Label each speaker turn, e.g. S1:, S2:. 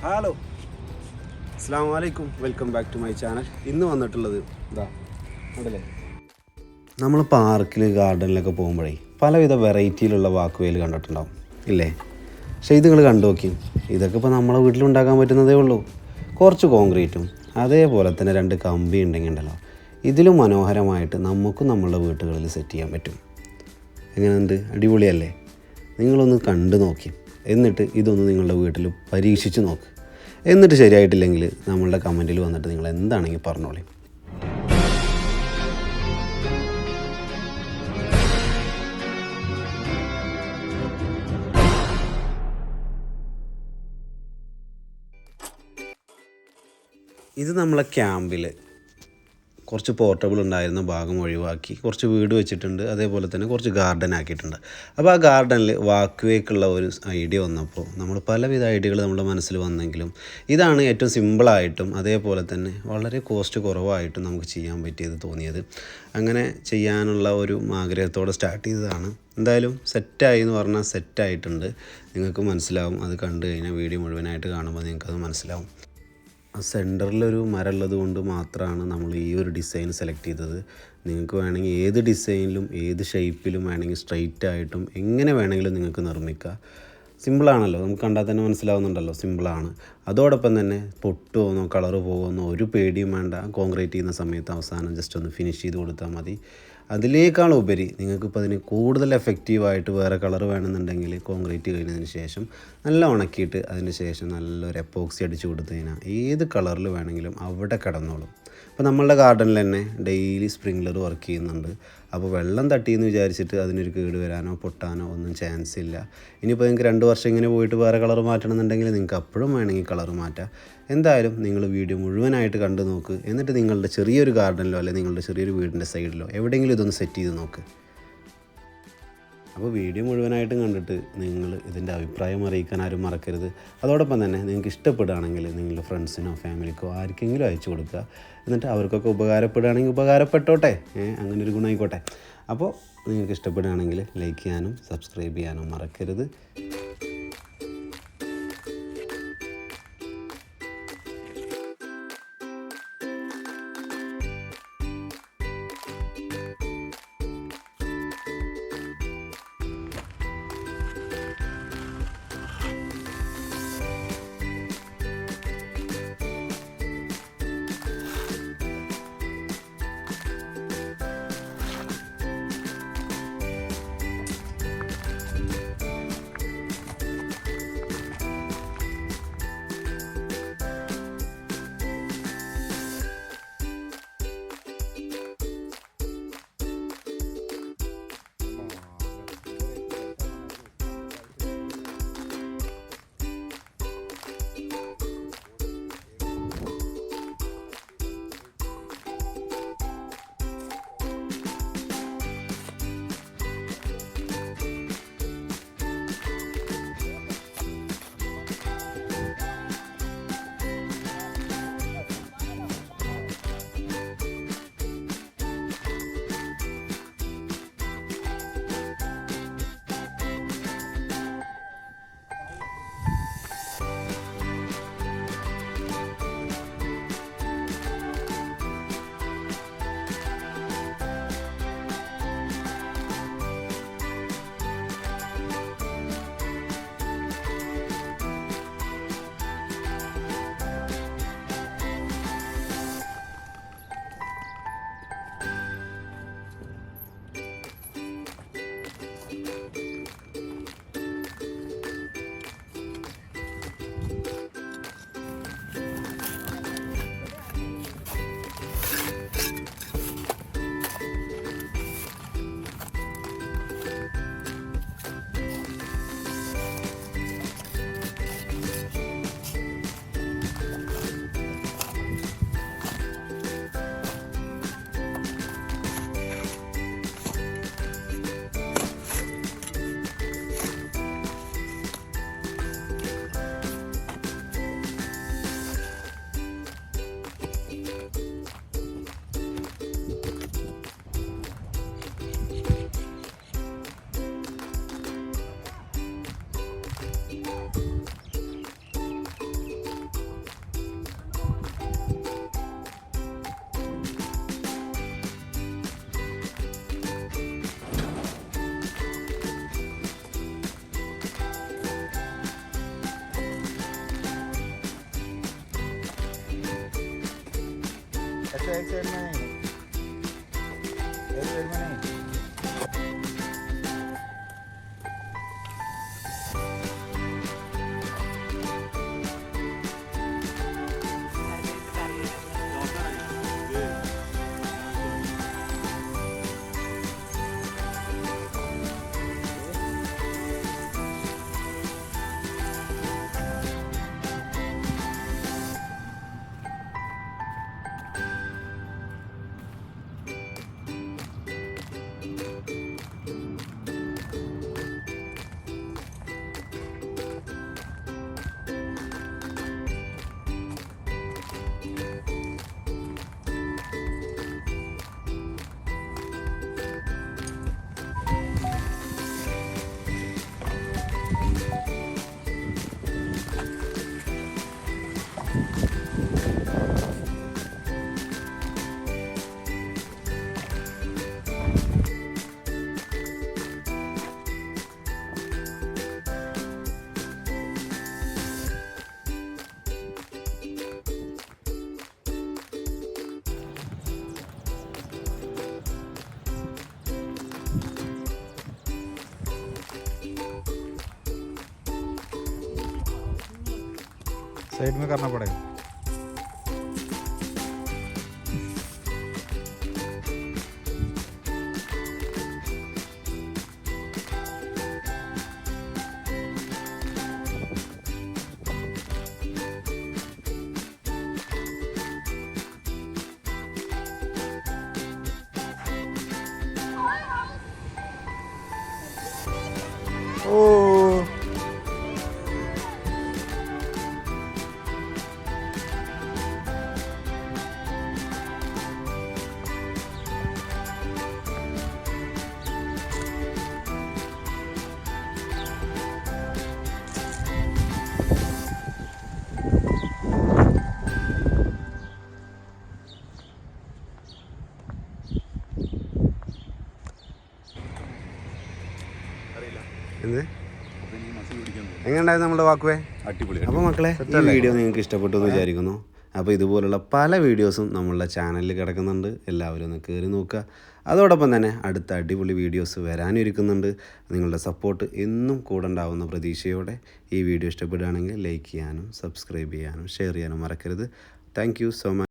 S1: Hello, അസ്സാം വലൈക്കും, welcome back to my channel. ഇന്ന് വന്നിട്ടുള്ളത് ഇതാ ഉണ്ടല്ലേ, നമ്മൾ പാർക്കിൽ ഗാർഡനിലൊക്കെ പോകുമ്പോഴേ പലവിധ വെറൈറ്റിയിലുള്ള വാക്ക്വേയിൽ കണ്ടിട്ടുണ്ടാവും ഇല്ലേ? പക്ഷേ ഇത് നിങ്ങൾ കണ്ടു നോക്കി, ഇതൊക്കെ ഇപ്പോൾ നമ്മളെ വീട്ടിലുണ്ടാക്കാൻ പറ്റുന്നതേ ഉള്ളൂ. കുറച്ച് കോൺക്രീറ്റും അതേപോലെ തന്നെ 2 കമ്പി ഉണ്ടെങ്കിൽ ഉണ്ടല്ലോ, ഇതിലും മനോഹരമായിട്ട് നമുക്കും നമ്മളുടെ വീട്ടുകളിൽ സെറ്റ് ചെയ്യാൻ പറ്റും. എങ്ങനെയുണ്ട്? അടിപൊളിയല്ലേ? നിങ്ങളൊന്ന് കണ്ടു നോക്കി, എന്നിട്ട് ഇതൊന്ന് നിങ്ങളുടെ വീട്ടിൽ പരീക്ഷിച്ച് നോക്ക്. എന്നിട്ട് ശരിയായിട്ടില്ലെങ്കിൽ നമ്മളുടെ കമൻറ്റിൽ വന്നിട്ട് നിങ്ങൾ എന്താണെങ്കിൽ പറഞ്ഞോളി. ഇത് നമ്മളെ ക്യാമ്പിൽ കുറച്ച് പോർട്ടബിൾ ഉണ്ടായിരുന്ന ഭാഗം ഒഴിവാക്കി കുറച്ച് വീട് വെച്ചിട്ടുണ്ട്. അതേപോലെ തന്നെ കുറച്ച് ഗാർഡൻ ആക്കിയിട്ടുണ്ട്. അപ്പോൾ ആ ഗാർഡനിൽ വാക്ക്വേക്കുള്ള ഒരു ഐഡിയ വന്നപ്പോൾ നമ്മൾ പലവിധ ഐഡിയകൾ നമ്മുടെ മനസ്സിൽ വന്നെങ്കിലും ഇതാണ് ഏറ്റവും സിമ്പിളായിട്ടും അതേപോലെ തന്നെ വളരെ കോസ്റ്റ് കുറവായിട്ടും നമുക്ക് ചെയ്യാൻ പറ്റിയത് തോന്നിയത്. അങ്ങനെ ചെയ്യാനുള്ള ഒരു ആഗ്രഹത്തോടെ സ്റ്റാർട്ട് ചെയ്തതാണ്. എന്തായാലും സെറ്റായി എന്ന് പറഞ്ഞാൽ സെറ്റായിട്ടുണ്ട്. നിങ്ങൾക്ക് മനസ്സിലാവും, അത് കണ്ടു കഴിഞ്ഞാൽ വീഡിയോ മുഴുവനായിട്ട് കാണുമ്പോൾ നിങ്ങൾക്കത് മനസ്സിലാവും. സെൻറ്ററിലൊരു മരം ഉള്ളത് കൊണ്ട് മാത്രമാണ് നമ്മൾ ഈ ഒരു ഡിസൈൻ സെലക്ട് ചെയ്തത്. നിങ്ങൾക്ക് വേണമെങ്കിൽ ഏത് ഡിസൈനിലും ഏത് ഷേപ്പിലും വേണമെങ്കിൽ സ്ട്രെയിറ്റ് ആയിട്ടും എങ്ങനെ വേണമെങ്കിലും നിങ്ങൾക്ക് നിർമ്മിക്കാം. സിമ്പിളാണല്ലോ, നമുക്ക് കണ്ടാൽ തന്നെ മനസ്സിലാവുന്നുണ്ടല്ലോ, സിമ്പിളാണ്. അതോടൊപ്പം തന്നെ പൊട്ടുപോകുന്നോ കളറ് പോകുന്നോ ഒരു പേടിയും വേണ്ട. കോൺക്രീറ്റ് ചെയ്യുന്ന സമയത്ത് അവസാനം ജസ്റ്റ് ഒന്ന് ഫിനിഷ് ചെയ്ത് കൊടുത്താൽ മതി. അതിനേക്കാളുപരി നിങ്ങൾക്കിപ്പോൾ അതിന് കൂടുതൽ എഫക്റ്റീവായിട്ട് വേറെ കളർ വേണമെന്നുണ്ടെങ്കിൽ കോൺക്രീറ്റ് കഴിഞ്ഞതിന് ശേഷം നല്ല ഉണക്കിയിട്ട് അതിന് ശേഷം നല്ലൊരു എപ്പോക്സി അടിച്ച് കൊടുത്തു കഴിഞ്ഞാൽ ഏത് കളറിൽ വേണമെങ്കിലും അവിടെ കിടന്നോളും. ഇപ്പോൾ നമ്മളുടെ ഗാർഡനിൽ തന്നെ ഡെയിലി സ്പ്രിംഗ്ലർ വർക്ക് ചെയ്യുന്നുണ്ട്. അപ്പോൾ വെള്ളം തട്ടിയെന്ന് വിചാരിച്ചിട്ട് അതിനൊരു കേട് വരാനോ പൊട്ടാനോ ഒന്നും ചാൻസ് ഇല്ല. ഇനിയിപ്പോൾ നിങ്ങൾക്ക് 2 വർഷം ഇങ്ങനെ പോയിട്ട് വേറെ കളർ മാറ്റണമെന്നുണ്ടെങ്കിൽ നിങ്ങൾക്ക് അപ്പോഴും വേണമെങ്കിൽ കളർ മാറ്റാം. എന്തായാലും നിങ്ങൾ വീഡിയോ മുഴുവനായിട്ട് കണ്ടു നോക്ക്. എന്നിട്ട് നിങ്ങളുടെ ചെറിയൊരു ഗാർഡനിലോ അല്ലെങ്കിൽ നിങ്ങളുടെ ചെറിയൊരു വീടിൻ്റെ സൈഡിലോ എവിടെയെങ്കിലും ഇതൊന്ന് സെറ്റ് ചെയ്ത് നോക്ക്. അപ്പോൾ വീഡിയോ മുഴുവനായിട്ടും കണ്ടിട്ട് നിങ്ങൾ ഇതിൻ്റെ അഭിപ്രായം അറിയിക്കാൻ ആരും മറക്കരുത്. അതോടൊപ്പം തന്നെ നിങ്ങൾക്ക് ഇഷ്ടപ്പെടുകയാണെങ്കിൽ നിങ്ങളുടെ ഫ്രണ്ട്സിനോ ഫാമിലിക്കോ ആർക്കെങ്കിലും അയച്ചു കൊടുക്കുക. എന്നിട്ട് അവർക്കൊക്കെ ഉപകാരപ്പെടുകയാണെങ്കിൽ ഉപകാരപ്പെട്ടോട്ടെ, അങ്ങനെ ഒരു ഗുണമായിക്കോട്ടെ. അപ്പോൾ നിങ്ങൾക്ക് ഇഷ്ടപ്പെടുകയാണെങ്കിൽ ലൈക്ക് ചെയ്യാനും സബ്സ്ക്രൈബ് ചെയ്യാനും മറക്കരുത്.
S2: साइड में करना पड़ेगा। ओ
S1: എന്ത് എങ്ങനെയുണ്ടായിരുന്നു നമ്മുടെ വാക്ക്വേ?
S2: അടിപൊളി.
S1: അപ്പോൾ മക്കളെ, ഈ വീഡിയോ നിങ്ങൾക്ക് ഇഷ്ടപ്പെട്ടു എന്ന് വിചാരിക്കുന്നു. അപ്പോൾ ഇതുപോലുള്ള പല വീഡിയോസും നമ്മളുടെ ചാനലിൽ കിടക്കുന്നുണ്ട്, എല്ലാവരും ഒന്ന് കയറി നോക്കുക. അതോടൊപ്പം തന്നെ അടുത്ത അടിപൊളി വീഡിയോസ് വരാനിരിക്കുന്നുണ്ട്. നിങ്ങളുടെ സപ്പോർട്ട് എന്നും കൂടെ ഉണ്ടാവുന്ന പ്രതീക്ഷയോടെ ഈ വീഡിയോ ഇഷ്ടപ്പെടുകയാണെങ്കിൽ ലൈക്ക് ചെയ്യാനും സബ്സ്ക്രൈബ് ചെയ്യാനും ഷെയർ ചെയ്യാനും മറക്കരുത്. Thank you so much.